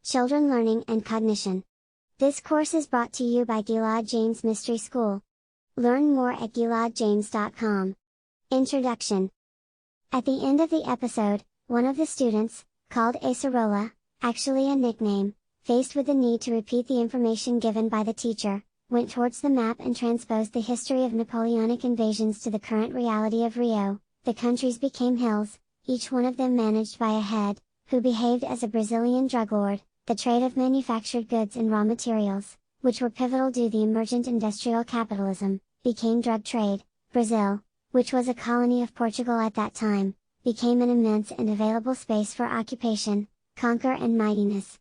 Children Learning and Cognition. This course is brought to you by Gilad James Mystery School. Learn more at giladjames.com. Introduction. At the end of the episode, one of the students, called Acerola, actually a nickname, faced with the need to repeat the information given by the teacher, went towards the map and transposed the history of Napoleonic invasions to the current reality of Rio. The countries became hills, each one of them managed by a head, who behaved as a Brazilian druglord. The trade of manufactured goods and raw materials, which were pivotal to the emergent industrial capitalism, became drug trade. Brazil, which was a colony of Portugal at that time, became an immense and available space for occupation, conquer and mightiness.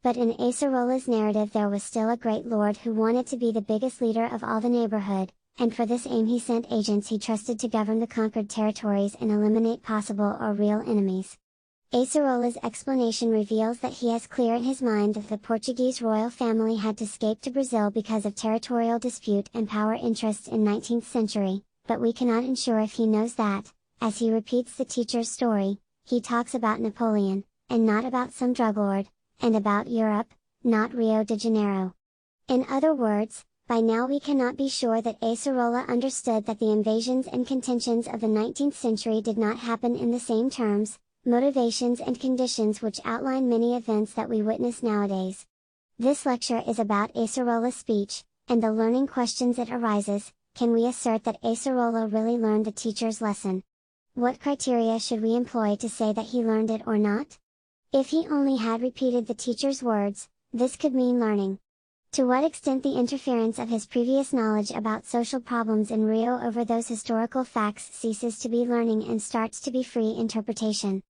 But in Acerola's narrative there was still a great lord who wanted to be the biggest leader of all the neighborhood, and for this aim he sent agents he trusted to govern the conquered territories and eliminate possible or real enemies. Acerola's explanation reveals that he has clear in his mind that the Portuguese royal family had to escape to Brazil because of territorial dispute and power interests in 19th century, but we cannot ensure if he knows that. As he repeats the teacher's story, he talks about Napoleon, and not about some druglord, and about Europe, not Rio de Janeiro. In other words, by now we cannot be sure that Acerola understood that the invasions and contentions of the 19th century did not happen in the same terms, motivations and conditions which outline many events that we witness nowadays. This lecture is about Acerola's speech, and the learning questions it arises. Can we assert that Acerola really learned the teacher's lesson? What criteria should we employ to say that he learned it or not? If he only had repeated the teacher's words, this could mean learning. To what extent the interference of his previous knowledge about social problems in Rio over those historical facts ceases to be learning and starts to be free interpretation.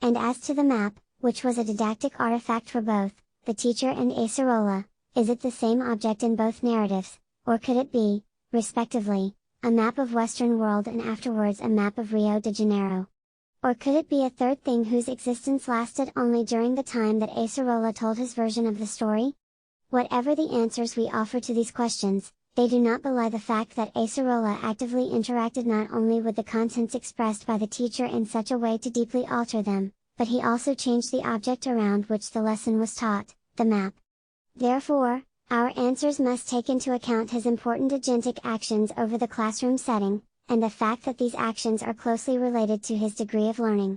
And as to the map, which was a didactic artifact for both the teacher and Acerola, is it the same object in both narratives, or could it be, respectively, a map of Western world and afterwards a map of Rio de Janeiro? Or could it be a third thing whose existence lasted only during the time that Acerola told his version of the story? Whatever the answers we offer to these questions, they do not belie the fact that Acerola actively interacted not only with the contents expressed by the teacher in such a way to deeply alter them, but he also changed the object around which the lesson was taught, the map. Therefore, our answers must take into account his important agentic actions over the classroom setting, and the fact that these actions are closely related to his degree of learning.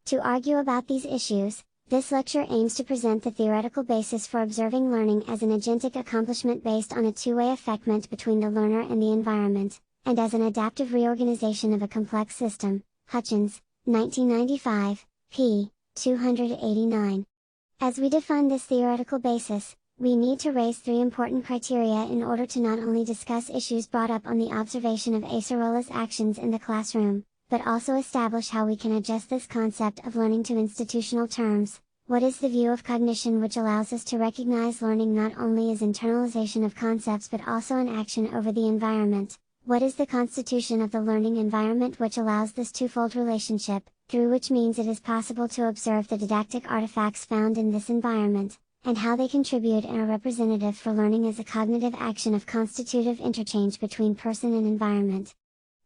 To argue about these issues, this lecture aims to present the theoretical basis for observing learning as an agentic accomplishment based on a two-way effectment between the learner and the environment, and as an adaptive reorganization of a complex system. Hutchins, 1995, p. 289. As we define this theoretical basis, we need to raise three important criteria in order to not only discuss issues brought up on the observation of Acerola's actions in the classroom, but also establish how we can adjust this concept of learning to institutional terms. What is the view of cognition which allows us to recognize learning not only as internalization of concepts but also an action over the environment? What is the constitution of the learning environment which allows this twofold relationship, through which means it is possible to observe the didactic artifacts found in this environment, and how they contribute and are representative for learning as a cognitive action of constitutive interchange between person and environment?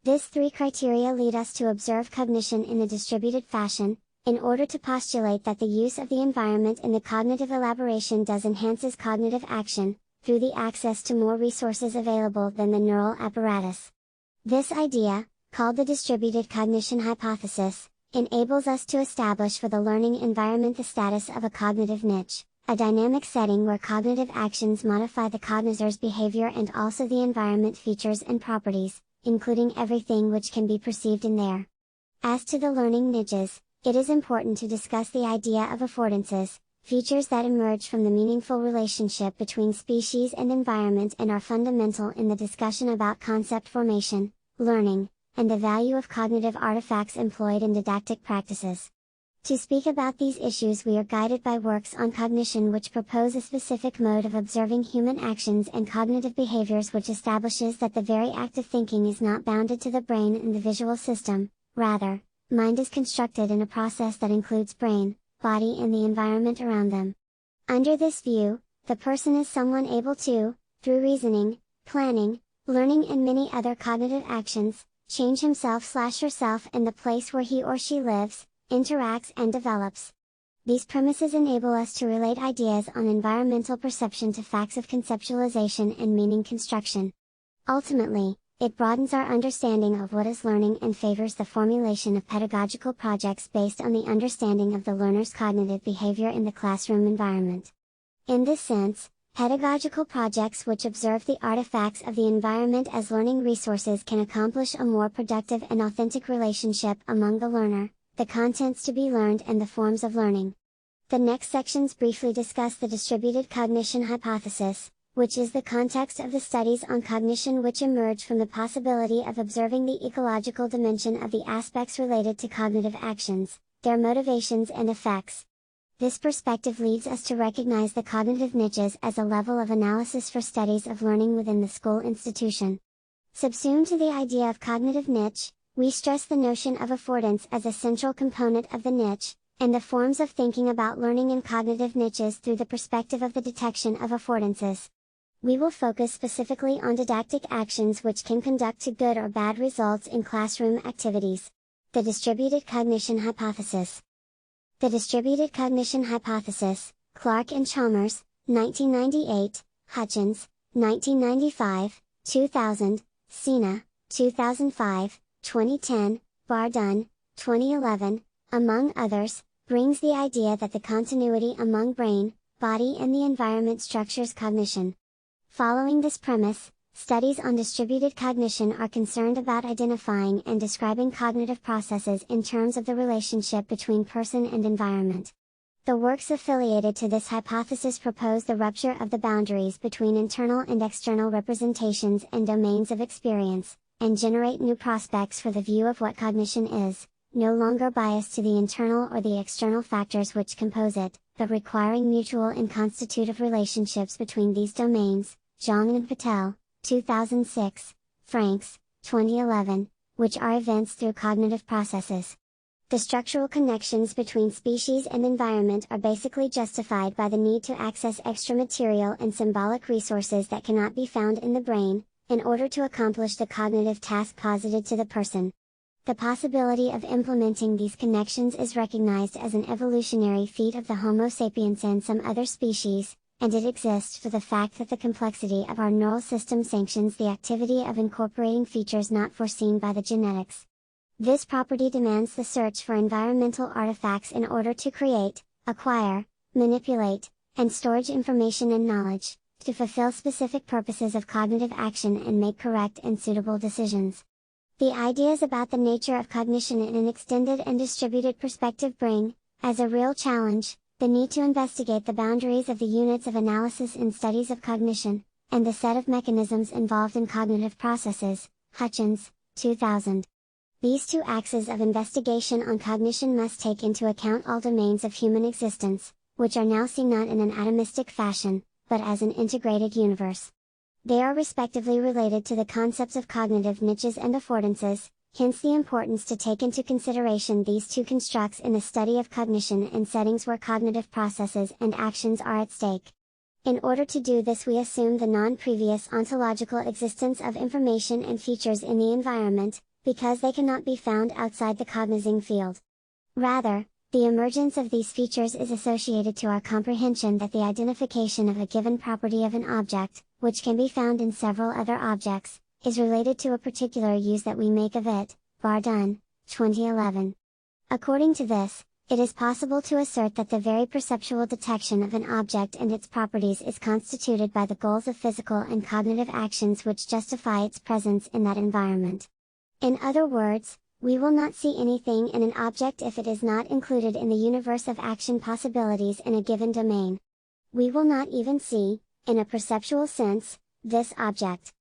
These three criteria lead us to observe cognition in a distributed fashion, in order to postulate that the use of the environment in the cognitive elaboration does enhances cognitive action, through the access to more resources available than the neural apparatus. This idea, called the distributed cognition hypothesis, enables us to establish for the learning environment the status of a cognitive niche, a dynamic setting where cognitive actions modify the cognizor's behavior and also the environment features and properties, including everything which can be perceived in there. As to the learning niches, it is important to discuss the idea of affordances, features that emerge from the meaningful relationship between species and environment and are fundamental in the discussion about concept formation, learning, and the value of cognitive artifacts employed in didactic practices. To speak about these issues we are guided by works on cognition which propose a specific mode of observing human actions and cognitive behaviors which establishes that the very act of thinking is not bounded to the brain and the visual system, rather, mind is constructed in a process that includes brain, body and the environment around them. Under this view, the person is someone able to, through reasoning, planning, learning and many other cognitive actions, change himself/herself in the place where he or she lives, interacts and develops. These premises enable us to relate ideas on environmental perception to facts of conceptualization and meaning construction. Ultimately, it broadens our understanding of what is learning and favors the formulation of pedagogical projects based on the understanding of the learner's cognitive behavior in the classroom environment. In this sense, pedagogical projects which observe the artifacts of the environment as learning resources can accomplish a more productive and authentic relationship among the learner, the contents to be learned and the forms of learning. The next sections briefly discuss the distributed cognition hypothesis, which is the context of the studies on cognition which emerge from the possibility of observing the ecological dimension of the aspects related to cognitive actions, their motivations and effects. This perspective leads us to recognize the cognitive niches as a level of analysis for studies of learning within the school institution. Subsumed to the idea of cognitive niche, we stress the notion of affordance as a central component of the niche, and the forms of thinking about learning in cognitive niches through the perspective of the detection of affordances. We will focus specifically on didactic actions which can conduct to good or bad results in classroom activities. The distributed cognition hypothesis. The distributed cognition hypothesis, Clark and Chalmers, 1998, Hutchins, 1995, 2000, Sina, 2005, 2010, Bardun, 2011, among others, brings the idea that the continuity among brain, body and the environment structures cognition. Following this premise, studies on distributed cognition are concerned about identifying and describing cognitive processes in terms of the relationship between person and environment. The works affiliated to this hypothesis propose the rupture of the boundaries between internal and external representations and domains of experience, and generate new prospects for the view of what cognition is, no longer biased to the internal or the external factors which compose it, but requiring mutual and constitutive relationships between these domains. Zhang and Patel, 2006, Franks, 2011, which are events through cognitive processes. The structural connections between species and environment are basically justified by the need to access extra material and symbolic resources that cannot be found in the brain, in order to accomplish the cognitive task posited to the person. The possibility of implementing these connections is recognized as an evolutionary feat of the Homo sapiens and some other species, and it exists for the fact that the complexity of our neural system sanctions the activity of incorporating features not foreseen by the genetics. This property demands the search for environmental artifacts in order to create, acquire, manipulate, and storage information and knowledge, to fulfill specific purposes of cognitive action and make correct and suitable decisions. The ideas about the nature of cognition in an extended and distributed perspective bring, as a real challenge, the need to investigate the boundaries of the units of analysis in studies of cognition, and the set of mechanisms involved in cognitive processes. Hutchins, 2000. These two axes of investigation on cognition must take into account all domains of human existence, which are now seen not in an atomistic fashion, but as an integrated universe. They are respectively related to the concepts of cognitive niches and affordances, hence the importance to take into consideration these two constructs in the study of cognition in settings where cognitive processes and actions are at stake. In order to do this, we assume the non-previous ontological existence of information and features in the environment, because they cannot be found outside the cognizing field. Rather, the emergence of these features is associated to our comprehension that the identification of a given property of an object, which can be found in several other objects, is related to a particular use that we make of it. Bardun, 2011. According to this, it is possible to assert that the very perceptual detection of an object and its properties is constituted by the goals of physical and cognitive actions which justify its presence in that environment. In other words, we will not see anything in an object if it is not included in the universe of action possibilities in a given domain. We will not even see, in a perceptual sense, this object.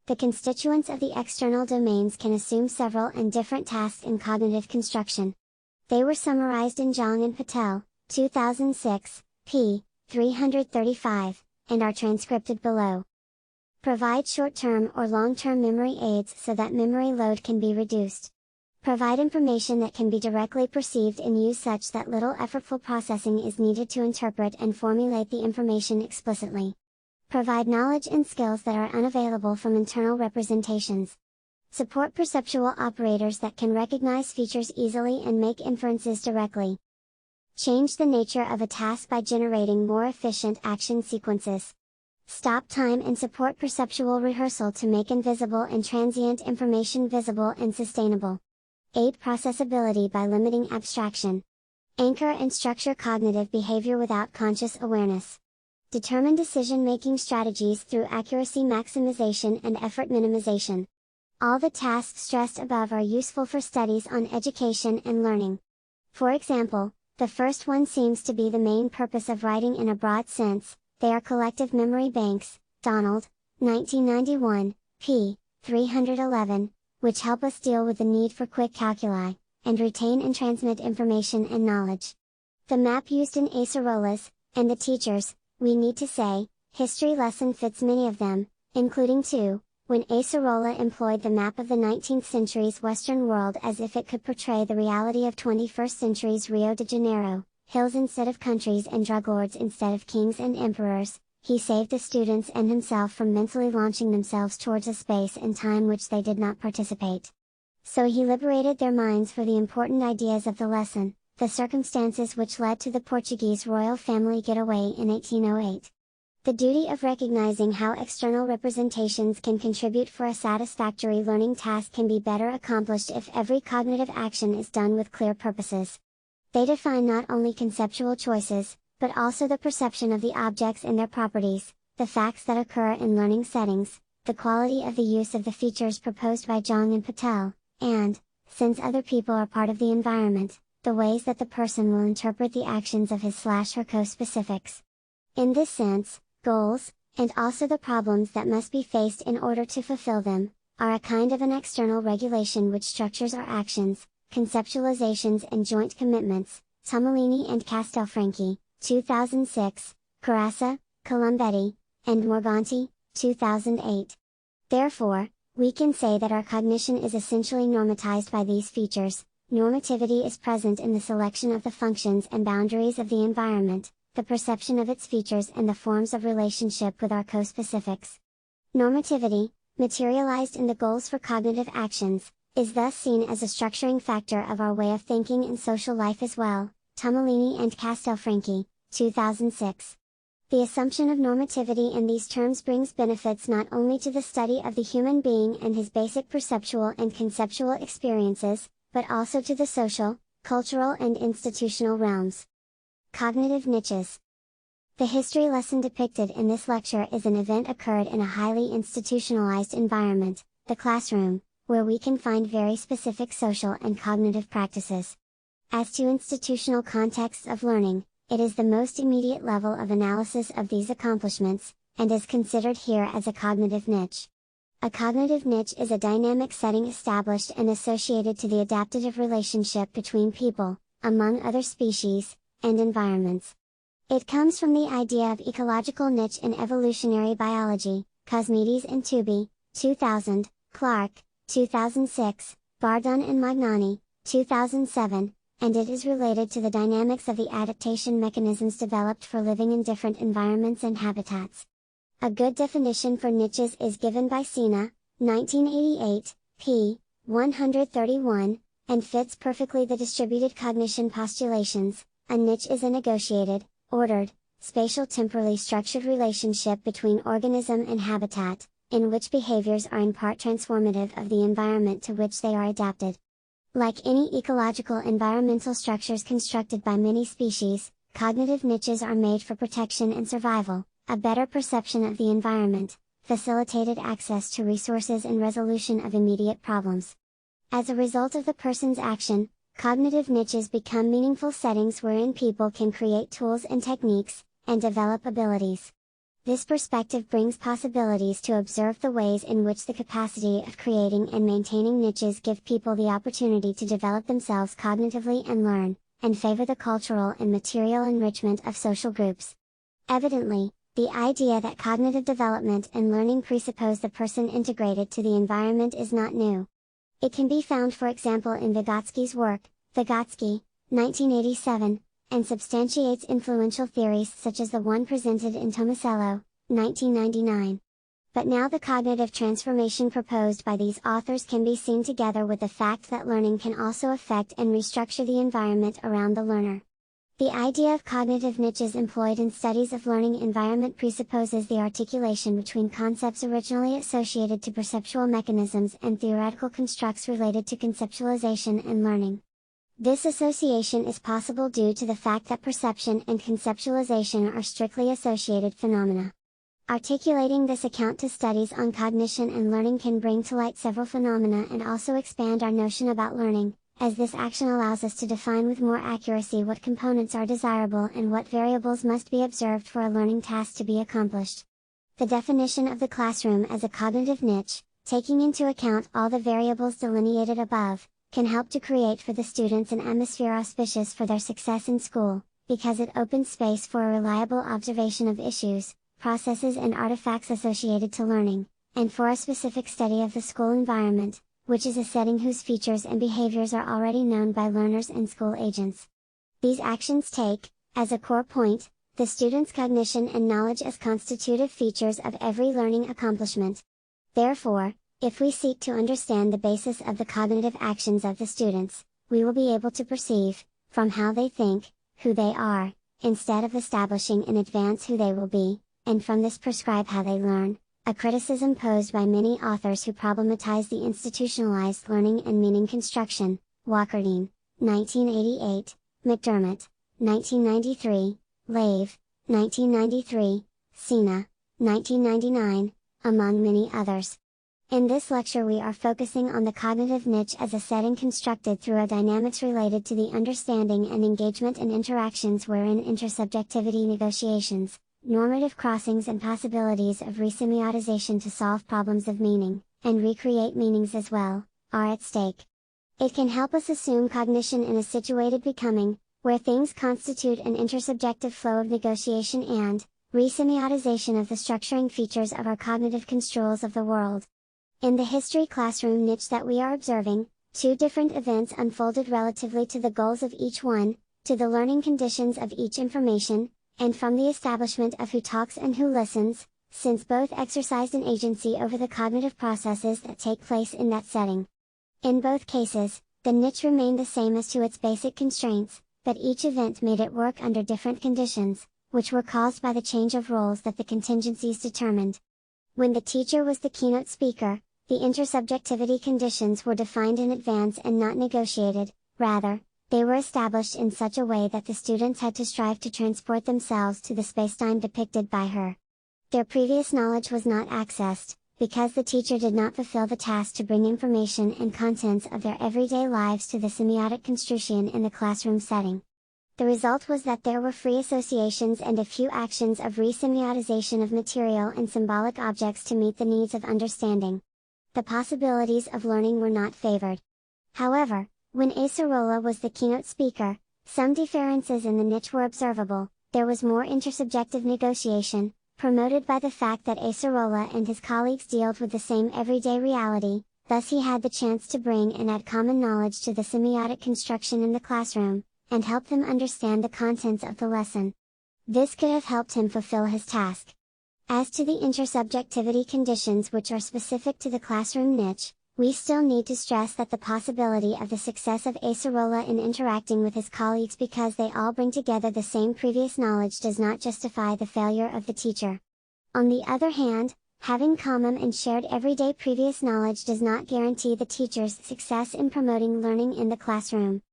The constituents of the external domains can assume several and different tasks in cognitive construction. They were summarized in Zhang and Patel, 2006, p. 335, and are transcribed below. Provide short-term or long-term memory aids so that memory load can be reduced. Provide information that can be directly perceived and used such that little effortful processing is needed to interpret and formulate the information explicitly. Provide knowledge and skills that are unavailable from internal representations. Support perceptual operators that can recognize features easily and make inferences directly. Change the nature of a task by generating more efficient action sequences. Stop time and support perceptual rehearsal to make invisible and transient information visible and sustainable. Aid processability by limiting abstraction. Anchor and structure cognitive behavior without conscious awareness. Determine decision-making strategies through accuracy maximization and effort minimization. All the tasks stressed above are useful for studies on education and learning. For example, the first one seems to be the main purpose of writing in a broad sense. They are collective memory banks, Donald, 1991, p. 311, which help us deal with the need for quick calculi, and retain and transmit information and knowledge. The map used in Acerolas, and the teachers, we need to say, history lesson fits many of them, including two, when Acerola employed the map of the 19th century's Western world as if it could portray the reality of 21st century's Rio de Janeiro, hills instead of countries and druglords instead of kings and emperors, he saved the students and himself from mentally launching themselves towards a space and time which they did not participate. So he liberated their minds for the important ideas of the lesson, the circumstances which led to the Portuguese royal family getaway in 1808. The duty of recognizing how external representations can contribute for a satisfactory learning task can be better accomplished if every cognitive action is done with clear purposes. They define not only conceptual choices, but also the perception of the objects and their properties, the facts that occur in learning settings, the quality of the use of the features proposed by Jung and Patel, and, since other people are part of the environment, the ways that the person will interpret the actions of his/her co-specifics. In this sense, goals, and also the problems that must be faced in order to fulfill them, are a kind of an external regulation which structures our actions, conceptualizations and joint commitments. Tomellini and Castelfranchi, 2006, Carassa, Colombetti, and Morganti, 2008. Therefore, we can say that our cognition is essentially normatized by these features. Normativity is present in the selection of the functions and boundaries of the environment, the perception of its features and the forms of relationship with our co-specifics. Normativity, materialized in the goals for cognitive actions, is thus seen as a structuring factor of our way of thinking in social life as well. Tomellini and Castelfranchi, 2006. The assumption of normativity in these terms brings benefits not only to the study of the human being and his basic perceptual and conceptual experiences, but also to the social, cultural and institutional realms. Cognitive niches. The history lesson depicted in this lecture is an event occurred in a highly institutionalized environment, the classroom, where we can find very specific social and cognitive practices. As to institutional contexts of learning, it is the most immediate level of analysis of these accomplishments, and is considered here as a cognitive niche. A cognitive niche is a dynamic setting established and associated to the adaptive relationship between people, among other species, and environments. It comes from the idea of ecological niche in evolutionary biology, Cosmides and Tooby, 2000, Clark, 2006, Bardon and Magnani, 2007, and it is related to the dynamics of the adaptation mechanisms developed for living in different environments and habitats. A good definition for niches is given by Sina, 1988, p. 131, and fits perfectly the distributed cognition postulations. A niche is a negotiated, ordered, spatial-temporally structured relationship between organism and habitat, in which behaviors are in part transformative of the environment to which they are adapted. Like any ecological environmental structures constructed by many species, cognitive niches are made for protection and survival, a better perception of the environment, facilitated access to resources and resolution of immediate problems. As a result of the person's action, cognitive niches become meaningful settings wherein people can create tools and techniques, and develop abilities. This perspective brings possibilities to observe the ways in which the capacity of creating and maintaining niches give people the opportunity to develop themselves cognitively and learn, and favor the cultural and material enrichment of social groups. Evidently, the idea that cognitive development and learning presuppose the person integrated to the environment is not new. It can be found for example in Vygotsky's work, Vygotsky, 1987, and substantiates influential theories such as the one presented in Tomasello, 1999. But now the cognitive transformation proposed by these authors can be seen together with the fact that learning can also affect and restructure the environment around the learner. The idea of cognitive niches employed in studies of learning environment presupposes the articulation between concepts originally associated to perceptual mechanisms and theoretical constructs related to conceptualization and learning. This association is possible due to the fact that perception and conceptualization are strictly associated phenomena. Articulating this account to studies on cognition and learning can bring to light several phenomena and also expand our notion about learning, as this action allows us to define with more accuracy what components are desirable and what variables must be observed for a learning task to be accomplished. The definition of the classroom as a cognitive niche, taking into account all the variables delineated above, can help to create for the students an atmosphere auspicious for their success in school, because it opens space for a reliable observation of issues, processes and artifacts associated to learning, and for a specific study of the school environment, which is a setting whose features and behaviors are already known by learners and school agents. These actions take, as a core point, the student's cognition and knowledge as constitutive features of every learning accomplishment. Therefore, if we seek to understand the basis of the cognitive actions of the students, we will be able to perceive, from how they think, who they are, instead of establishing in advance who they will be, and from this prescribe how they learn, a criticism posed by many authors who problematize the institutionalized learning and meaning construction, Walkerdine, 1988, McDermott, 1993, Lave, 1993, Sina, 1999, among many others. In this lecture we are focusing on the cognitive niche as a setting constructed through a dynamics related to the understanding and engagement and interactions wherein intersubjectivity negotiations, normative crossings and possibilities of resemiotization to solve problems of meaning, and recreate meanings as well, are at stake. It can help us assume cognition in a situated becoming, where things constitute an intersubjective flow of negotiation and, resemiotization of the structuring features of our cognitive construals of the world. In the history classroom niche that we are observing, two different events unfolded relatively to the goals of each one, to the learning conditions of each information, and from the establishment of who talks and who listens, since both exercised an agency over the cognitive processes that take place in that setting. In both cases, the niche remained the same as to its basic constraints, but each event made it work under different conditions, which were caused by the change of roles that the contingencies determined. When the teacher was the keynote speaker, the intersubjectivity conditions were defined in advance and not negotiated, rather, they were established in such a way that the students had to strive to transport themselves to the spacetime depicted by her. Their previous knowledge was not accessed, because the teacher did not fulfill the task to bring information and contents of their everyday lives to the semiotic construction in the classroom setting. The result was that there were free associations and a few actions of resemiotization of material and symbolic objects to meet the needs of understanding. The possibilities of learning were not favored. However, when Acerola was the keynote speaker, some differences in the niche were observable. There was more intersubjective negotiation, promoted by the fact that Acerola and his colleagues dealt with the same everyday reality, thus he had the chance to bring and add common knowledge to the semiotic construction in the classroom, and help them understand the contents of the lesson. This could have helped him fulfill his task. As to the intersubjectivity conditions which are specific to the classroom niche, we still need to stress that the possibility of the success of Acerola in interacting with his colleagues because they all bring together the same previous knowledge does not justify the failure of the teacher. On the other hand, having common and shared everyday previous knowledge does not guarantee the teacher's success in promoting learning in the classroom.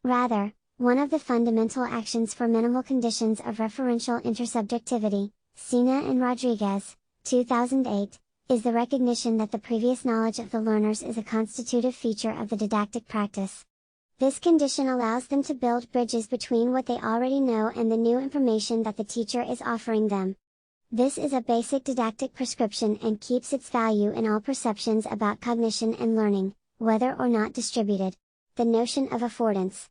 Rather, one of the fundamental actions for minimal conditions of referential intersubjectivity, Sina and Rodriguez, 2008, is the recognition that the previous knowledge of the learners is a constitutive feature of the didactic practice. This condition allows them to build bridges between what they already know and the new information that the teacher is offering them. This is a basic didactic prescription and keeps its value in all perceptions about cognition and learning, whether or not distributed. The notion of affordance.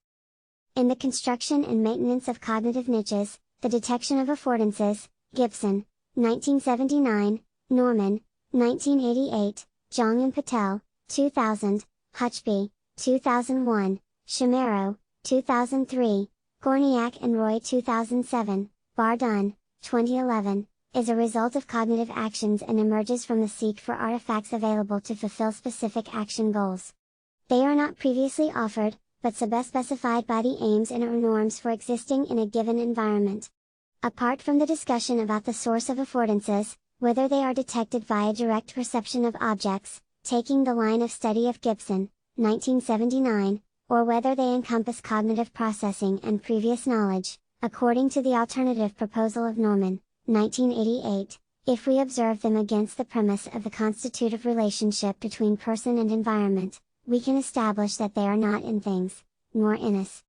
In the construction and maintenance of cognitive niches, the detection of affordances, Gibson, 1979, Norman, 1988, Jong and Patel, 2000, Hutchby, 2001, Schema, 2003, Gorniak and Roy 2007, Bardun, 2011, is a result of cognitive actions and emerges from the seek for artifacts available to fulfill specific action goals. They are not previously offered, but specified by the aims and or norms for existing in a given environment. Apart from the discussion about the source of affordances, whether they are detected via direct perception of objects, taking the line of study of Gibson, 1979, or whether they encompass cognitive processing and previous knowledge, according to the alternative proposal of Norman, 1988, if we observe them against the premise of the constitutive relationship between person and environment, we can establish that they are not in things, nor in us.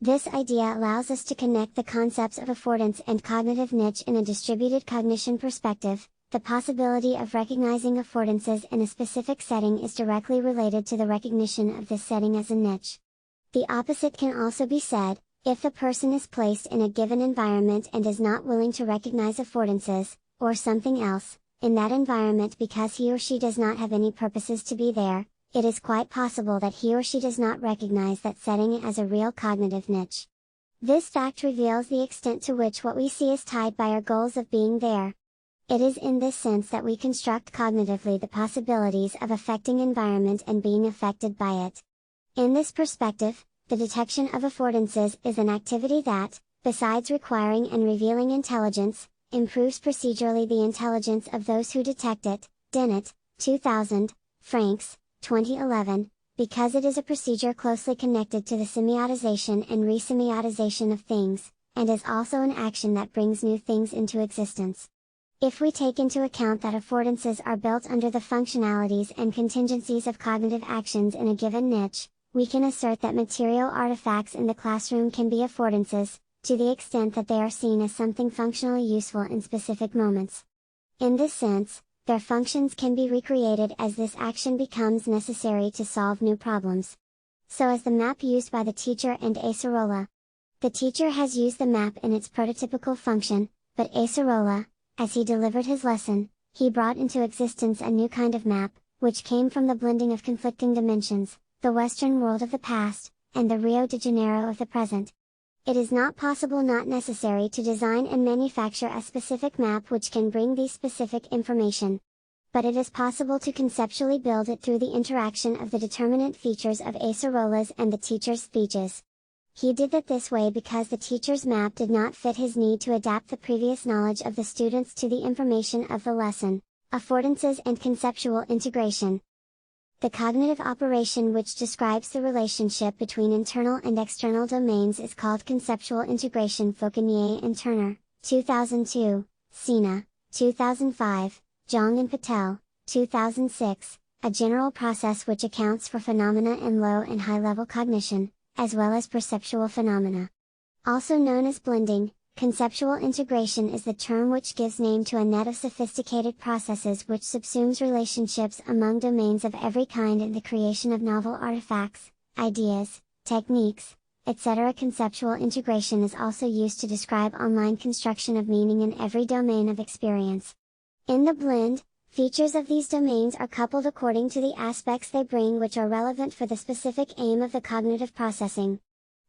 This idea allows us to connect the concepts of affordance and cognitive niche in a distributed cognition perspective. The possibility of recognizing affordances in a specific setting is directly related to the recognition of this setting as a niche. The opposite can also be said, if the person is placed in a given environment and is not willing to recognize affordances, or something else, in that environment because he or she does not have any purposes to be there, it is quite possible that he or she does not recognize that setting as a real cognitive niche. This fact reveals the extent to which what we see is tied by our goals of being there. It is in this sense that we construct cognitively the possibilities of affecting environment and being affected by it. In this perspective, the detection of affordances is an activity that, besides requiring and revealing intelligence, improves procedurally the intelligence of those who detect it. Dennett, 2000, Franks, 2011, because it is a procedure closely connected to the semiotization and resemiotization of things, and is also an action that brings new things into existence. If we take into account that affordances are built under the functionalities and contingencies of cognitive actions in a given niche, we can assert that material artifacts in the classroom can be affordances, to the extent that they are seen as something functionally useful in specific moments. In this sense, their functions can be recreated as this action becomes necessary to solve new problems. So as the map used by the teacher and Acerola. The teacher has used the map in its prototypical function, but Acerola, as he delivered his lesson, he brought into existence a new kind of map, which came from the blending of conflicting dimensions, the Western world of the past, and the Rio de Janeiro of the present. It is not possible not necessary to design and manufacture a specific map which can bring these specific information. But it is possible to conceptually build it through the interaction of the determinant features of Acerola's and the teacher's speeches. He did that this way because the teacher's map did not fit his need to adapt the previous knowledge of the students to the information of the lesson. Affordances and conceptual integration. The cognitive operation which describes the relationship between internal and external domains is called conceptual integration. Fauconnier and Turner, 2002, Sina, 2005, Jong and Patel, 2006, a general process which accounts for phenomena in low and high level cognition, as well as perceptual phenomena. Also known as blending, conceptual integration is the term which gives name to a net of sophisticated processes which subsumes relationships among domains of every kind and the creation of novel artifacts, ideas, techniques, etc. Conceptual integration is also used to describe online construction of meaning in every domain of experience. In the blend, features of these domains are coupled according to the aspects they bring which are relevant for the specific aim of the cognitive processing.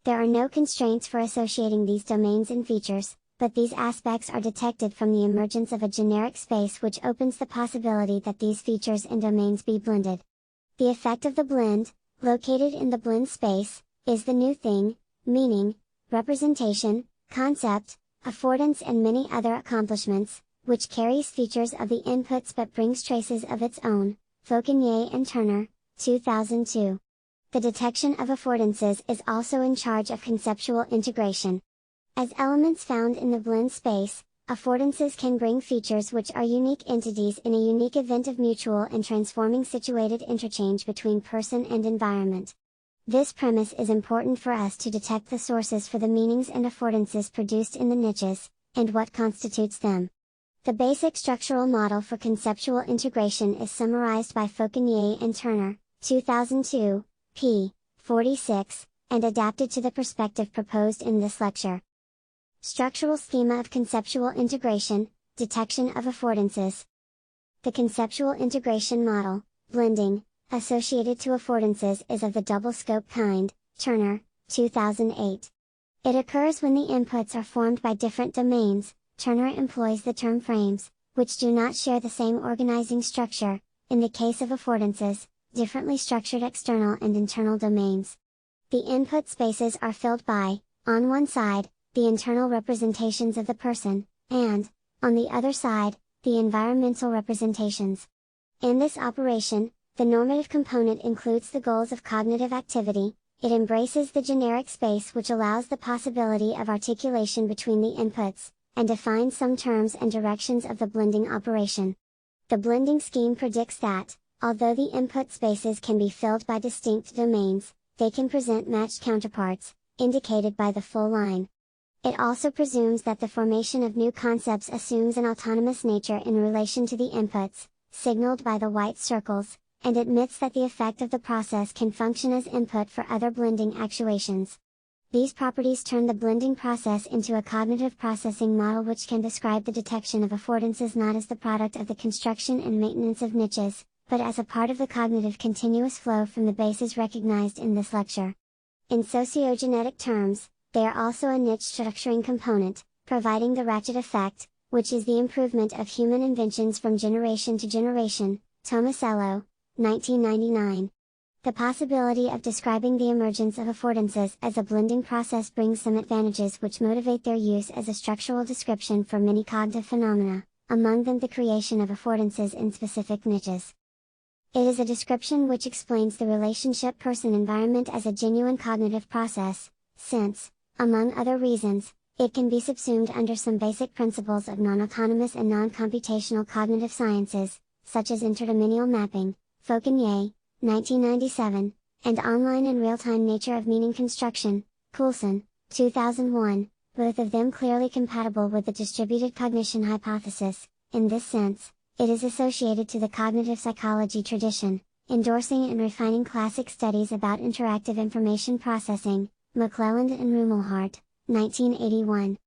There are no constraints for associating these domains and features, but these aspects are detected from the emergence of a generic space which opens the possibility that these features and domains be blended. The effect of the blend, located in the blend space, is the new thing, meaning, representation, concept, affordance and many other accomplishments, which carries features of the inputs but brings traces of its own. Fauconnier and Turner, 2002. The detection of affordances is also in charge of conceptual integration. As elements found in the blend space, affordances can bring features which are unique entities in a unique event of mutual and transforming situated interchange between person and environment. This premise is important for us to detect the sources for the meanings and affordances produced in the niches, and what constitutes them. The basic structural model for conceptual integration is summarized by Fauconnier and Turner, 2002, p. 46, and adapted to the perspective proposed in this lecture. Structural schema of conceptual integration, detection of affordances. The conceptual integration model, blending, associated to affordances is of the double scope kind. Turner, 2008. It occurs when the inputs are formed by different domains. Turner employs the term frames, which do not share the same organizing structure, in the case of affordances, differently structured external and internal domains. The input spaces are filled by, on one side, the internal representations of the person, and, on the other side, the environmental representations. In this operation, the normative component includes the goals of cognitive activity. It embraces the generic space which allows the possibility of articulation between the inputs, and defines some terms and directions of the blending operation. The blending scheme predicts that, although the input spaces can be filled by distinct domains, they can present matched counterparts, indicated by the full line. It also presumes that the formation of new concepts assumes an autonomous nature in relation to the inputs, signaled by the white circles, and admits that the effect of the process can function as input for other blending actuations. These properties turn the blending process into a cognitive processing model which can describe the detection of affordances not as the product of the construction and maintenance of niches, but as a part of the cognitive continuous flow from the bases recognized in this lecture. In sociogenetic terms, they are also a niche structuring component, providing the ratchet effect, which is the improvement of human inventions from generation to generation. Tomasello, 1999. The possibility of describing the emergence of affordances as a blending process brings some advantages which motivate their use as a structural description for many cognitive phenomena, among them the creation of affordances in specific niches. It is a description which explains the relationship person-environment as a genuine cognitive process, since, among other reasons, it can be subsumed under some basic principles of non-autonomous and non-computational cognitive sciences, such as interdominial mapping, Fauconnier, 1997, and online and real-time nature of meaning construction, Coulson, 2001, both of them clearly compatible with the distributed cognition hypothesis. In this sense, it is associated to the cognitive psychology tradition, endorsing and refining classic studies about interactive information processing, McClelland and Rumelhart, 1981.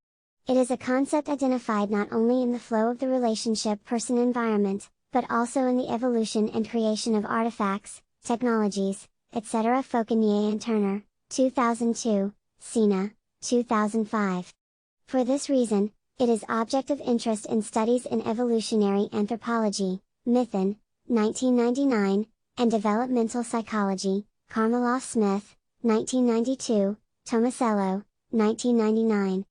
It is a concept identified not only in the flow of the relationship person-environment, but also in the evolution and creation of artifacts, technologies, etc. Fauconnier and Turner, 2002, Sina, 2005. For this reason, it is object of interest in studies in evolutionary anthropology, Mithin, 1999, and developmental psychology, Karmeloff-Smith, 1992, Tomasello, 1999.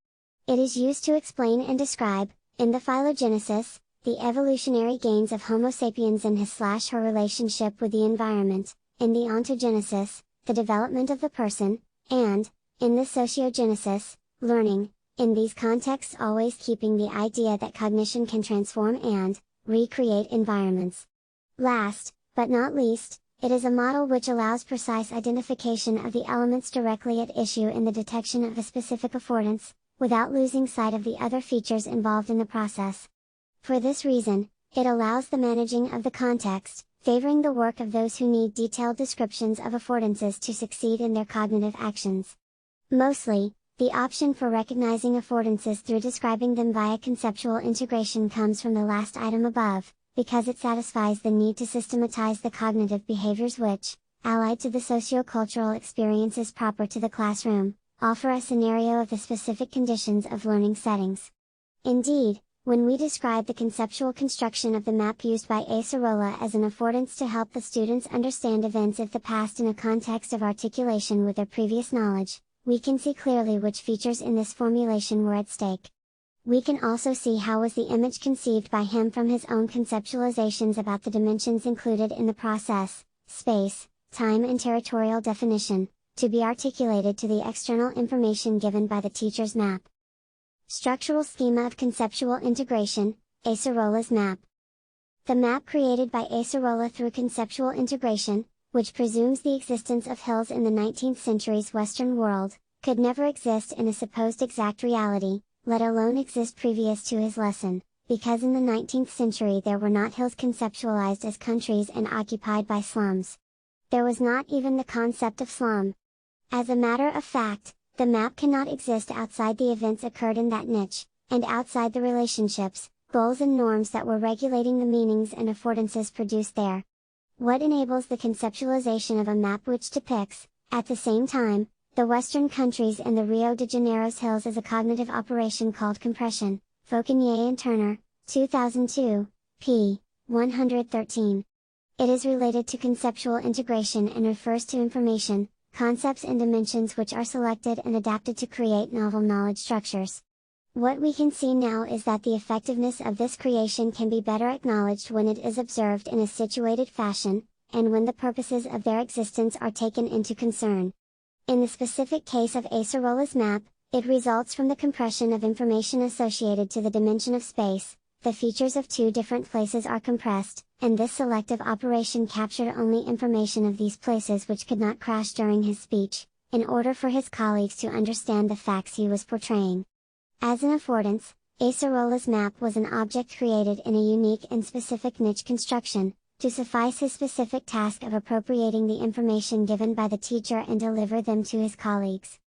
It is used to explain and describe, in the phylogenesis, the evolutionary gains of Homo sapiens and his/her relationship with the environment, in the ontogenesis, the development of the person, and, in the sociogenesis, learning, in these contexts always keeping the idea that cognition can transform and recreate environments. Last, but not least, it is a model which allows precise identification of the elements directly at issue in the detection of a specific affordance, without losing sight of the other features involved in the process. For this reason, it allows the managing of the context, favoring the work of those who need detailed descriptions of affordances to succeed in their cognitive actions. Mostly, the option for recognizing affordances through describing them via conceptual integration comes from the last item above, because it satisfies the need to systematize the cognitive behaviors which, allied to the socio-cultural experiences proper to the classroom, offer a scenario of the specific conditions of learning settings. Indeed, when we describe the conceptual construction of the map used by Acerola as an affordance to help the students understand events of the past in a context of articulation with their previous knowledge, we can see clearly which features in this formulation were at stake. We can also see how was the image conceived by him from his own conceptualizations about the dimensions included in the process, space, time and territorial definition, to be articulated to the external information given by the teacher's map. Structural schema of conceptual integration, Acerola's map. The map created by Acerola through conceptual integration, which presumes the existence of hills in the 19th century's Western world, could never exist in a supposed exact reality, let alone exist previous to his lesson, because in the 19th century there were not hills conceptualized as countries and occupied by slums. There was not even the concept of slum. As a matter of fact, the map cannot exist outside the events occurred in that niche, and outside the relationships, goals and norms that were regulating the meanings and affordances produced there. What enables the conceptualization of a map which depicts, at the same time, the Western countries and the Rio de Janeiro's hills is a cognitive operation called compression, Fauconnier and Turner, 2002, p. 113. It is related to conceptual integration and refers to information, concepts and dimensions which are selected and adapted to create novel knowledge structures. What we can see now is that the effectiveness of this creation can be better acknowledged when it is observed in a situated fashion, and when the purposes of their existence are taken into concern. In the specific case of Acerola's map, it results from the compression of information associated to the dimension of space. The features of two different places are compressed, and this selective operation captured only information of these places which could not crash during his speech, in order for his colleagues to understand the facts he was portraying. As an affordance, Acerola's map was an object created in a unique and specific niche construction, to suffice his specific task of appropriating the information given by the teacher and deliver them to his colleagues.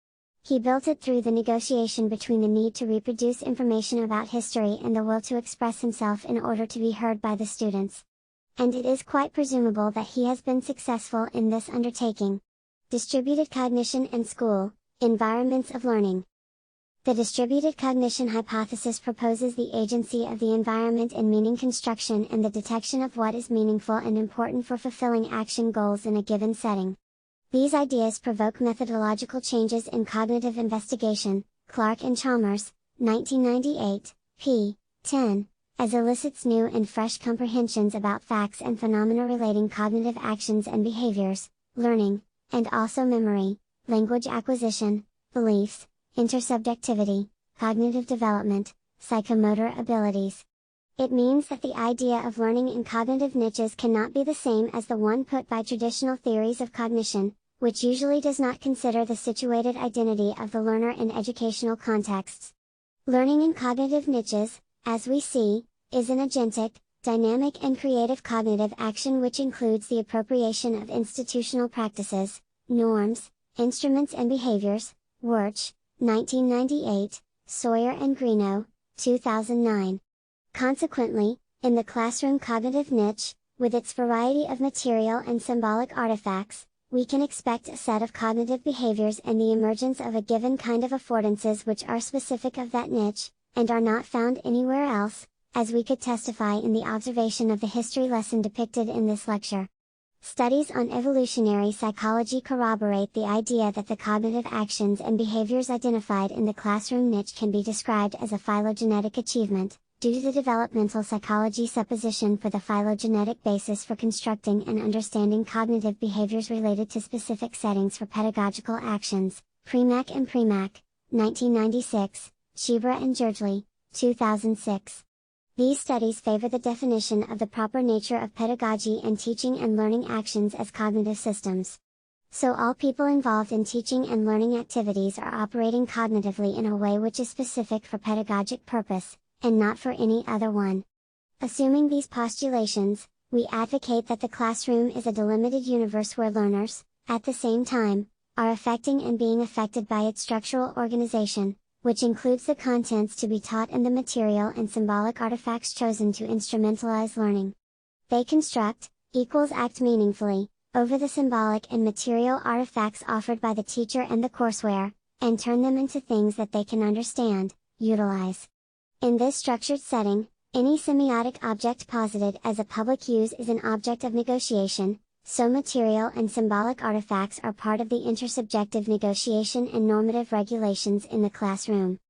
He built it through the negotiation between the need to reproduce information about history and the will to express himself in order to be heard by the students. And it is quite presumable that he has been successful in this undertaking. Distributed cognition and school, environments of learning. The distributed cognition hypothesis proposes the agency of the environment in meaning construction and the detection of what is meaningful and important for fulfilling action goals in a given setting. These ideas provoke methodological changes in cognitive investigation, Clark and Chalmers, 1998, p. 10, as elicits new and fresh comprehensions about facts and phenomena relating cognitive actions and behaviors, learning, and also memory, language acquisition, beliefs, intersubjectivity, cognitive development, psychomotor abilities. It means that the idea of learning in cognitive niches cannot be the same as the one put by traditional theories of cognition, which usually does not consider the situated identity of the learner in educational contexts. Learning in cognitive niches, as we see, is an agentic, dynamic and creative cognitive action which includes the appropriation of institutional practices, norms, instruments and behaviors, Wirch, 1998, Sawyer and Greeno, 2009. Consequently, in the classroom cognitive niche, with its variety of material and symbolic artifacts, we can expect a set of cognitive behaviors and the emergence of a given kind of affordances which are specific of that niche, and are not found anywhere else, as we could testify in the observation of the history lesson depicted in this lecture. Studies on evolutionary psychology corroborate the idea that the cognitive actions and behaviors identified in the classroom niche can be described as a phylogenetic achievement, due to the developmental psychology supposition for the phylogenetic basis for constructing and understanding cognitive behaviors related to specific settings for pedagogical actions, Premack and Premack, 1996, Shebra and Gergely, 2006. These studies favor the definition of the proper nature of pedagogy and teaching and learning actions as cognitive systems. So all people involved in teaching and learning activities are operating cognitively in a way which is specific for pedagogic purpose, and not for any other one. Assuming these postulations, we advocate that the classroom is a delimited universe where learners, at the same time, are affecting and being affected by its structural organization, which includes the contents to be taught and the material and symbolic artifacts chosen to instrumentalize learning. They construct, act meaningfully, over the symbolic and material artifacts offered by the teacher and the courseware, and turn them into things that they can understand, utilize. In this structured setting, any semiotic object posited as a public use is an object of negotiation, so material and symbolic artifacts are part of the intersubjective negotiation and normative regulations in the classroom.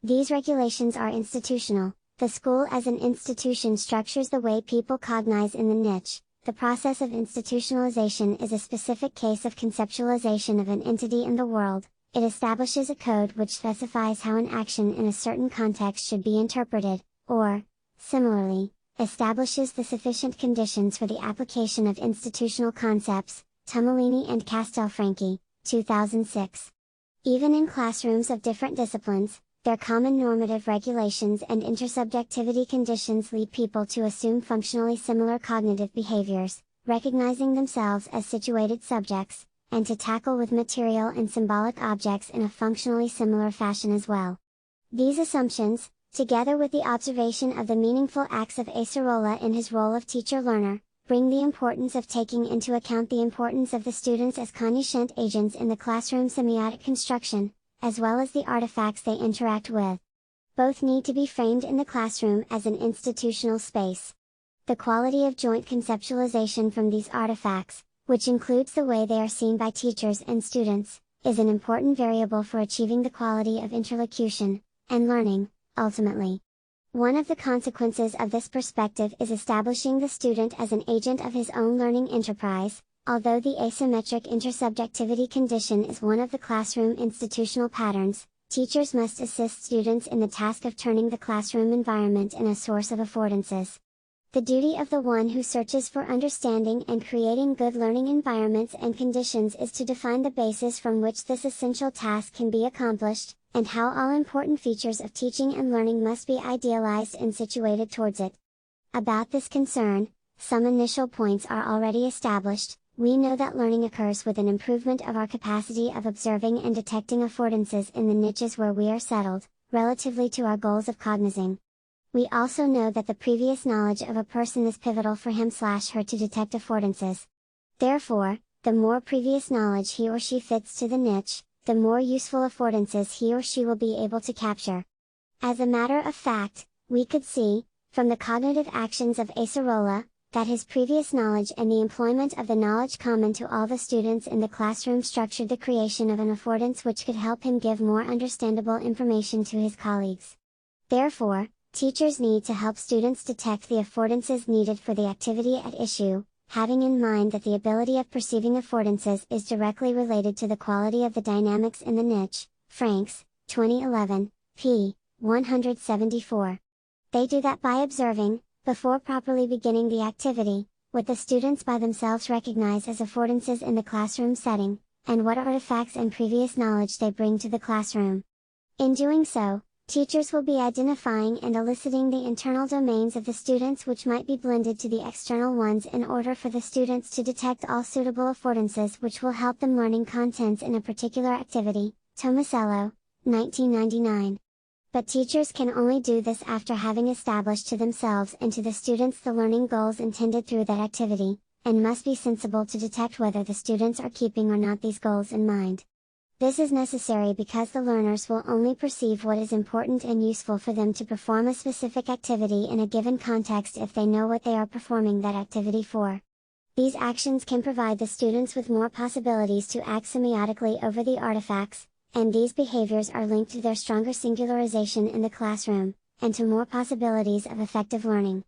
These regulations are institutional. The school as an institution structures the way people cognize in the niche. The process of institutionalization is a specific case of conceptualization of an entity in the world. It establishes a code which specifies how an action in a certain context should be interpreted, or, similarly, establishes the sufficient conditions for the application of institutional concepts, Tumolini and Castelfranchi, 2006. Even in classrooms of different disciplines, their common normative regulations and intersubjectivity conditions lead people to assume functionally similar cognitive behaviors, recognizing themselves as situated subjects, and to tackle with material and symbolic objects in a functionally similar fashion as well. These assumptions, together with the observation of the meaningful acts of Acerola in his role of teacher-learner, bring the importance of taking into account the importance of the students as cognoscent agents in the classroom semiotic construction, as well as the artifacts they interact with. Both need to be framed in the classroom as an institutional space. The quality of joint conceptualization from these artifacts, which includes the way they are seen by teachers and students, is an important variable for achieving the quality of interlocution and learning, ultimately. One of the consequences of this perspective is establishing the student as an agent of his own learning enterprise. Although the asymmetric intersubjectivity condition is one of the classroom institutional patterns, teachers must assist students in the task of turning the classroom environment into a source of affordances. The duty of the one who searches for understanding and creating good learning environments and conditions is to define the basis from which this essential task can be accomplished, and how all important features of teaching and learning must be idealized and situated towards it. About this concern, some initial points are already established. We know that learning occurs with an improvement of our capacity of observing and detecting affordances in the niches where we are settled, relatively to our goals of cognizing. We also know that the previous knowledge of a person is pivotal for him/her to detect affordances. Therefore, the more previous knowledge he or she fits to the niche, the more useful affordances he or she will be able to capture. As a matter of fact, we could see, from the cognitive actions of Acerola, that his previous knowledge and the employment of the knowledge common to all the students in the classroom structured the creation of an affordance which could help him give more understandable information to his colleagues. Therefore, teachers need to help students detect the affordances needed for the activity at issue, having in mind that the ability of perceiving affordances is directly related to the quality of the dynamics in the niche. Franks, 2011, p. 174. They do that by observing, before properly beginning the activity, what the students by themselves recognize as affordances in the classroom setting, and what artifacts and previous knowledge they bring to the classroom. In doing so, teachers will be identifying and eliciting the internal domains of the students which might be blended to the external ones in order for the students to detect all suitable affordances which will help them learning contents in a particular activity. Tomasello, 1999. But teachers can only do this after having established to themselves and to the students the learning goals intended through that activity, and must be sensible to detect whether the students are keeping or not these goals in mind. This is necessary because the learners will only perceive what is important and useful for them to perform a specific activity in a given context if they know what they are performing that activity for. These actions can provide the students with more possibilities to act semiotically over the artifacts, and these behaviors are linked to their stronger singularization in the classroom, and to more possibilities of effective learning.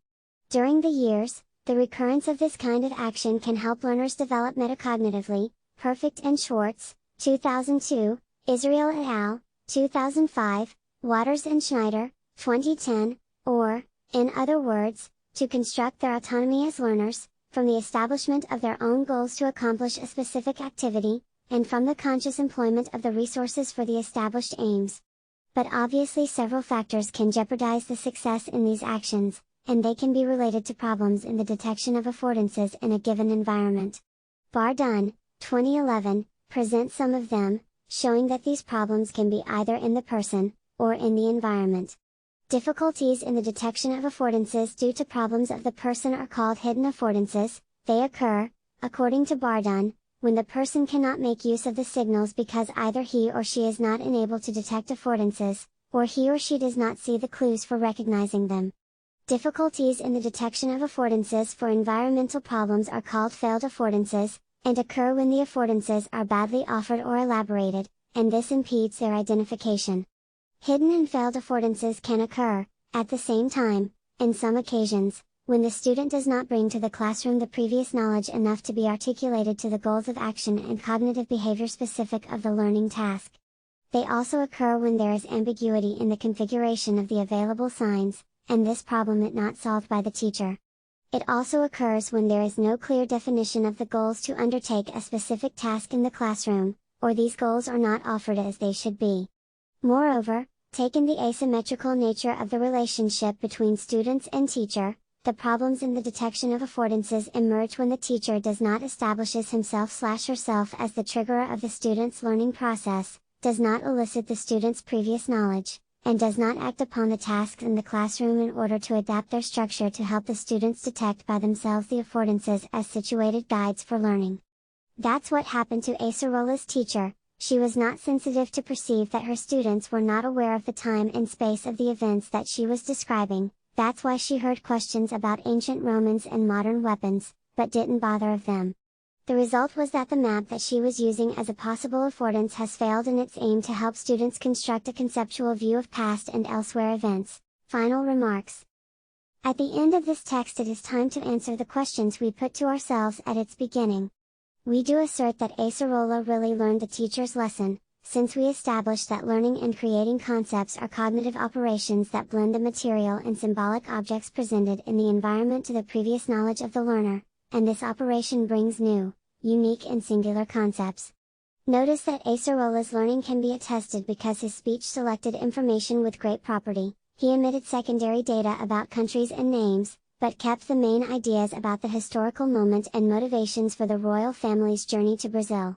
During the years, the recurrence of this kind of action can help learners develop metacognitively. Perfect and Schwartz, 2002, Israel et al., 2005, Waters and Schneider, 2010, or, in other words, to construct their autonomy as learners, from the establishment of their own goals to accomplish a specific activity, and from the conscious employment of the resources for the established aims. But obviously several factors can jeopardize the success in these actions, and they can be related to problems in the detection of affordances in a given environment. Bardun, 2011, presents some of them, showing that these problems can be either in the person, or in the environment. Difficulties in the detection of affordances due to problems of the person are called hidden affordances. They occur, according to Bardun, when the person cannot make use of the signals because either he or she is not enabled to detect affordances, or he or she does not see the clues for recognizing them. Difficulties in the detection of affordances for environmental problems are called failed affordances, and occur when the affordances are badly offered or elaborated, and this impedes their identification. Hidden and failed affordances can occur, at the same time, in some occasions, when the student does not bring to the classroom the previous knowledge enough to be articulated to the goals of action and cognitive behavior specific of the learning task. They also occur when there is ambiguity in the configuration of the available signs, and this problem is not solved by the teacher. It also occurs when there is no clear definition of the goals to undertake a specific task in the classroom, or these goals are not offered as they should be. Moreover, taken the asymmetrical nature of the relationship between students and teacher, the problems in the detection of affordances emerge when the teacher does not establishes himself/herself as the triggerer of the student's learning process, does not elicit the student's previous knowledge, and does not act upon the tasks in the classroom in order to adapt their structure to help the students detect by themselves the affordances as situated guides for learning. That's what happened to Acerola's teacher. She was not sensitive to perceive that her students were not aware of the time and space of the events that she was describing. That's why she heard questions about ancient Romans and modern weapons, but didn't bother of them. The result was that the map that she was using as a possible affordance has failed in its aim to help students construct a conceptual view of past and elsewhere events. Final remarks. At the end of this text it is time to answer the questions we put to ourselves at its beginning. We do assert that Acerola really learned the teacher's lesson, since we established that learning and creating concepts are cognitive operations that blend the material and symbolic objects presented in the environment to the previous knowledge of the learner, and this operation brings new, unique and singular concepts. Notice that Acerola's learning can be attested because his speech selected information with great property. He omitted secondary data about countries and names, but kept the main ideas about the historical moment and motivations for the royal family's journey to Brazil.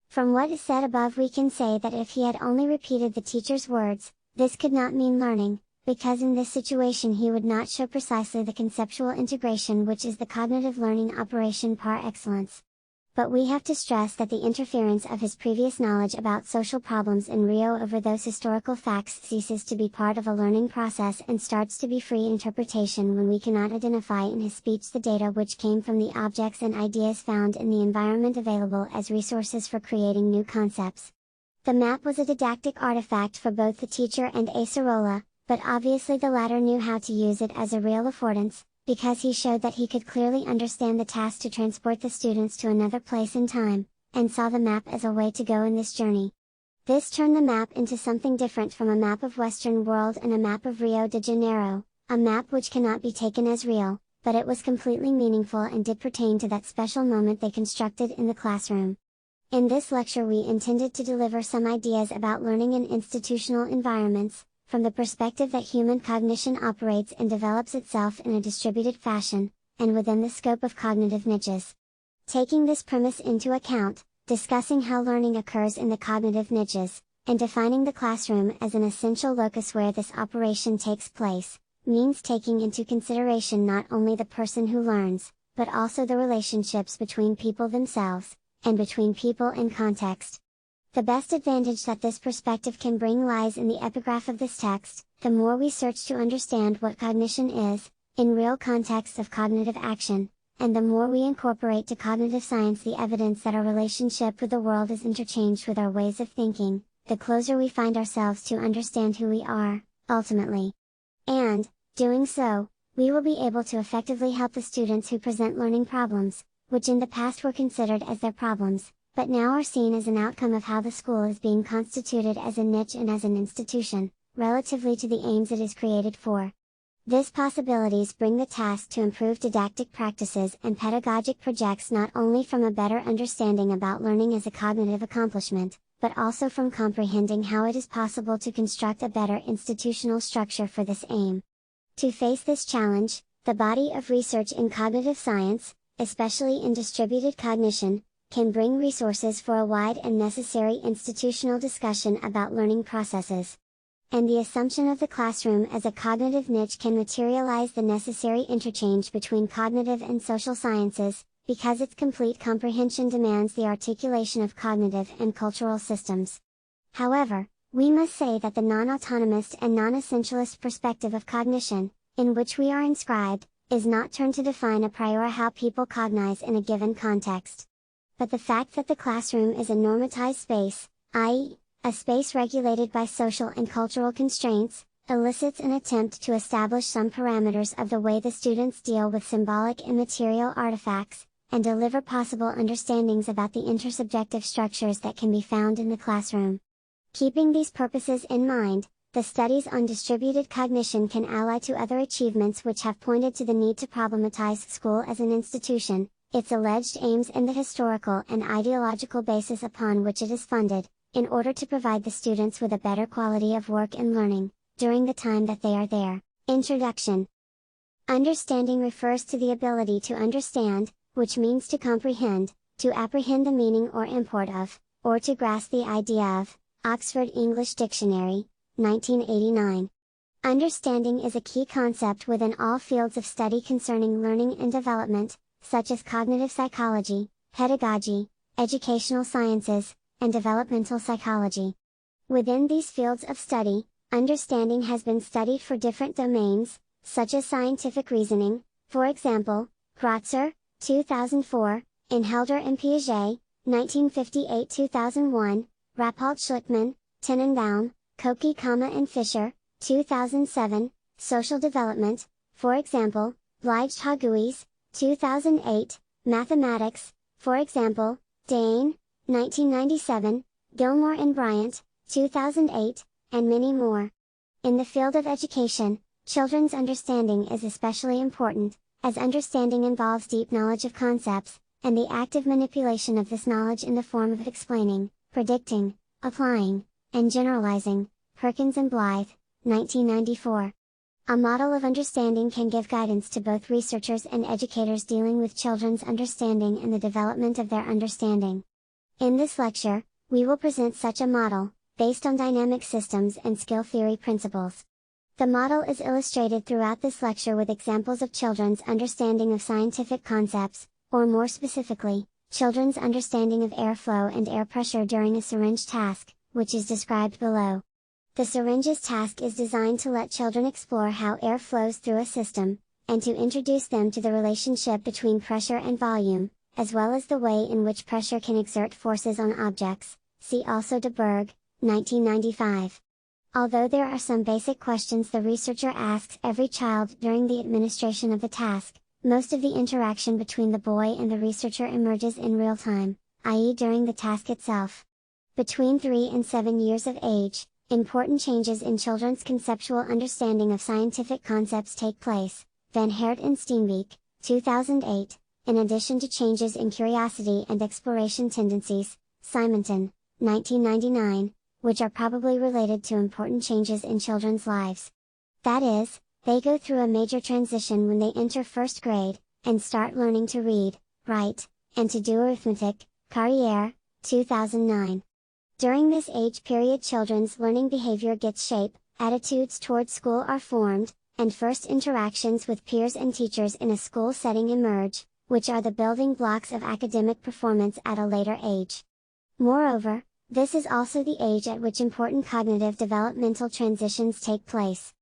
From what is said above we can say that if he had only repeated the teacher's words, this could not mean learning, because in this situation he would not show precisely the conceptual integration which is the cognitive learning operation par excellence. But we have to stress that the interference of his previous knowledge about social problems in Rio over those historical facts ceases to be part of a learning process and starts to be free interpretation when we cannot identify in his speech the data which came from the objects and ideas found in the environment available as resources for creating new concepts. The map was a didactic artifact for both the teacher and Acerola, but obviously the latter knew how to use it as a real affordance, because he showed that he could clearly understand the task to transport the students to another place in time, and saw the map as a way to go in this journey. This turned the map into something different from a map of Western world and a map of Rio de Janeiro, a map which cannot be taken as real, but it was completely meaningful and did pertain to that special moment they constructed in the classroom. In this lecture we intended to deliver some ideas about learning in institutional environments, from the perspective that human cognition operates and develops itself in a distributed fashion, and within the scope of cognitive niches. Taking this premise into account, discussing how learning occurs in the cognitive niches, and defining the classroom as an essential locus where this operation takes place, means taking into consideration not only the person who learns, but also the relationships between people themselves, and between people and context. The best advantage that this perspective can bring lies in the epigraph of this text: the more we search to understand what cognition is, in real context of cognitive action, and the more we incorporate to cognitive science the evidence that our relationship with the world is interchanged with our ways of thinking, the closer we find ourselves to understand who we are, ultimately. And, doing so, we will be able to effectively help the students who present learning problems, which in the past were considered as their problems, but now are seen as an outcome of how the school is being constituted as a niche and as an institution, relatively to the aims it is created for. These possibilities bring the task to improve didactic practices and pedagogic projects not only from a better understanding about learning as a cognitive accomplishment, but also from comprehending how it is possible to construct a better institutional structure for this aim. To face this challenge, the body of research in cognitive science, especially in distributed cognition, can bring resources for a wide and necessary institutional discussion about learning processes. And the assumption of the classroom as a cognitive niche can materialize the necessary interchange between cognitive and social sciences, because its complete comprehension demands the articulation of cognitive and cultural systems. However, we must say that the non-autonomist and non-essentialist perspective of cognition, in which we are inscribed, is not turned to define a priori how people cognize in a given context. But the fact that the classroom is a normatized space, i.e., a space regulated by social and cultural constraints, elicits an attempt to establish some parameters of the way the students deal with symbolic and material artifacts, and deliver possible understandings about the intersubjective structures that can be found in the classroom. Keeping these purposes in mind, the studies on distributed cognition can ally to other achievements which have pointed to the need to problematize school as an institution, its alleged aims and the historical and ideological basis upon which it is funded, in order to provide the students with a better quality of work and learning, during the time that they are there. Introduction. Understanding refers to the ability to understand, which means to comprehend, to apprehend the meaning or import of, or to grasp the idea of. Oxford English Dictionary, 1989. Understanding is a key concept within all fields of study concerning learning and development, such as cognitive psychology, pedagogy, educational sciences, and developmental psychology. Within these fields of study, understanding has been studied for different domains, such as scientific reasoning, for example, Grotzer, 2004, In Helder and Piaget, 1958-2001, Rapalt-Schlickman, Tenenbaum, Koki, and Fisher, 2007, Social Development, for example, Blige Haguis, 2008, Mathematics, for example, Dane, 1997, Gilmore and Bryant, 2008, and many more. In the field of education, children's understanding is especially important, as understanding involves deep knowledge of concepts, and the active manipulation of this knowledge in the form of explaining, predicting, applying, and generalizing. Perkins and Blythe, 1994. A model of understanding can give guidance to both researchers and educators dealing with children's understanding and the development of their understanding. In this lecture, we will present such a model, based on dynamic systems and skill theory principles. The model is illustrated throughout this lecture with examples of children's understanding of scientific concepts, or more specifically, children's understanding of airflow and air pressure during a syringe task, which is described below. The syringe's task is designed to let children explore how air flows through a system, and to introduce them to the relationship between pressure and volume, as well as the way in which pressure can exert forces on objects. See also de Berg, 1995. Although there are some basic questions the researcher asks every child during the administration of the task, most of the interaction between the boy and the researcher emerges in real time, i.e. during the task itself. Between 3 and 7 years of age, important changes in children's conceptual understanding of scientific concepts take place. Van Hert and Steenbeek, 2008, in addition to changes in curiosity and exploration tendencies. Simonton, 1999, which are probably related to important changes in children's lives. That is, they go through a major transition when they enter first grade, and start learning to read, write, and to do arithmetic. Carrière, 2009. During this age period children's learning behavior gets shape, attitudes toward school are formed, and first interactions with peers and teachers in a school setting emerge, which are the building blocks of academic performance at a later age. Moreover, this is also the age at which important cognitive developmental transitions take place.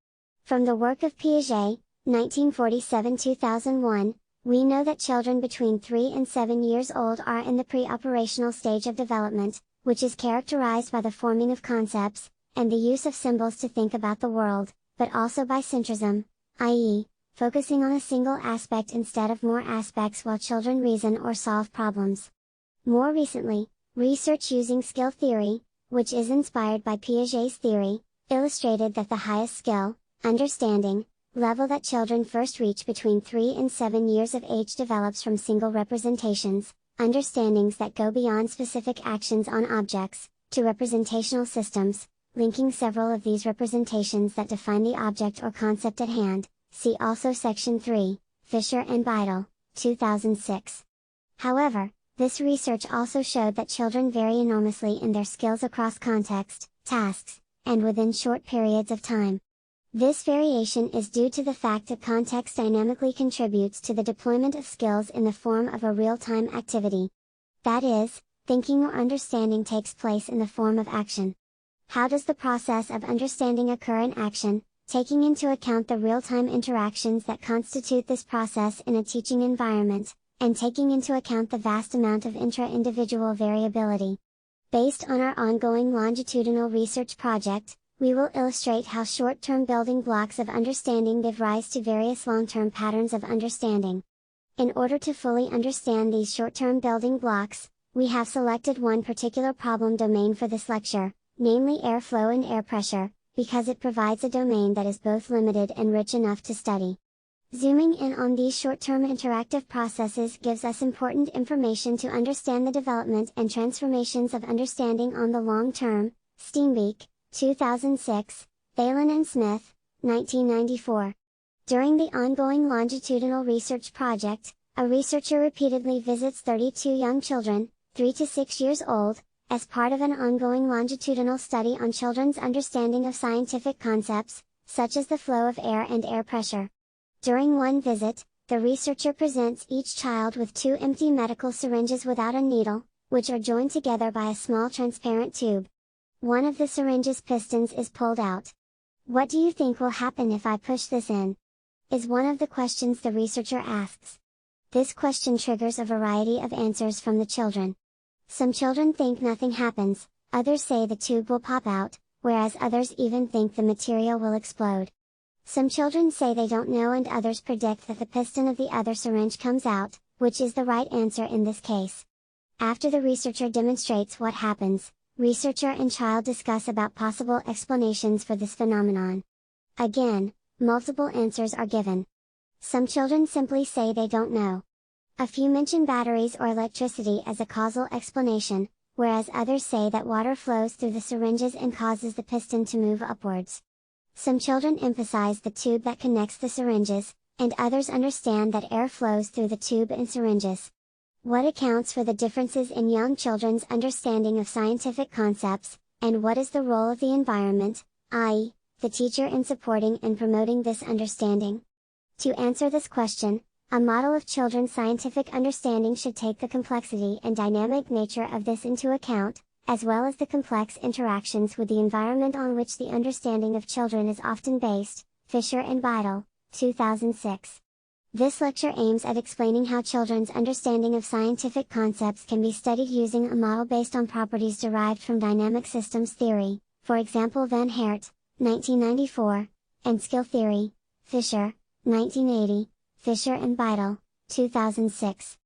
From the work of Piaget, 1947-2001, we know that children between 3 and 7 years old are in the pre-operational stage of development, which is characterized by the forming of concepts, and the use of symbols to think about the world, but also by centrism, i.e., focusing on a single aspect instead of more aspects while children reason or solve problems. More recently, research using skill theory, which is inspired by Piaget's theory, illustrated that the highest skill, understanding, level that children first reach between 3 and 7 years of age develops from single representations, understandings that go beyond specific actions on objects, to representational systems, linking several of these representations that define the object or concept at hand. See also Section 3, Fisher and Beidel, 2006. However, this research also showed that children vary enormously in their skills across context, tasks, and within short periods of time. This variation is due to the fact that context dynamically contributes to the deployment of skills in the form of a real-time activity. That is, thinking or understanding takes place in the form of action. How does the process of understanding occur in action, taking into account the real-time interactions that constitute this process in a teaching environment, and taking into account the vast amount of intra-individual variability? Based on our ongoing longitudinal research project, we will illustrate how short-term building blocks of understanding give rise to various long-term patterns of understanding. In order to fully understand these short-term building blocks, we have selected one particular problem domain for this lecture, namely airflow and air pressure, because it provides a domain that is both limited and rich enough to study. Zooming in on these short-term interactive processes gives us important information to understand the development and transformations of understanding on the long term. Steenbeek, 2006, Thalen and Smith, 1994. During the ongoing longitudinal research project, a researcher repeatedly visits 32 young children, 3 to 6 years old, as part of an ongoing longitudinal study on children's understanding of scientific concepts, such as the flow of air and air pressure. During one visit, the researcher presents each child with 2 empty medical syringes without a needle, which are joined together by a small transparent tube. One of the syringe's pistons is pulled out. "What do you think will happen if I push this in?" is one of the questions the researcher asks. This question triggers a variety of answers from the children. Some children think nothing happens, others say the tube will pop out, whereas others even think the material will explode. Some children say they don't know and others predict that the piston of the other syringe comes out, which is the right answer in this case. After the researcher demonstrates what happens, researcher and child discuss about possible explanations for this phenomenon. Again, multiple answers are given. Some children simply say they don't know. A few mention batteries or electricity as a causal explanation, whereas others say that water flows through the syringes and causes the piston to move upwards. Some children emphasize the tube that connects the syringes, and others understand that air flows through the tube and syringes. What accounts for the differences in young children's understanding of scientific concepts, and what is the role of the environment, i.e., the teacher in supporting and promoting this understanding? To answer this question, a model of children's scientific understanding should take the complexity and dynamic nature of this into account, as well as the complex interactions with the environment on which the understanding of children is often based. Fisher and Beidel, 2006. This lecture aims at explaining how children's understanding of scientific concepts can be studied using a model based on properties derived from dynamic systems theory, for example Van Hert, 1994, and skill theory, Fisher, 1980, Fisher and Beidel, 2006.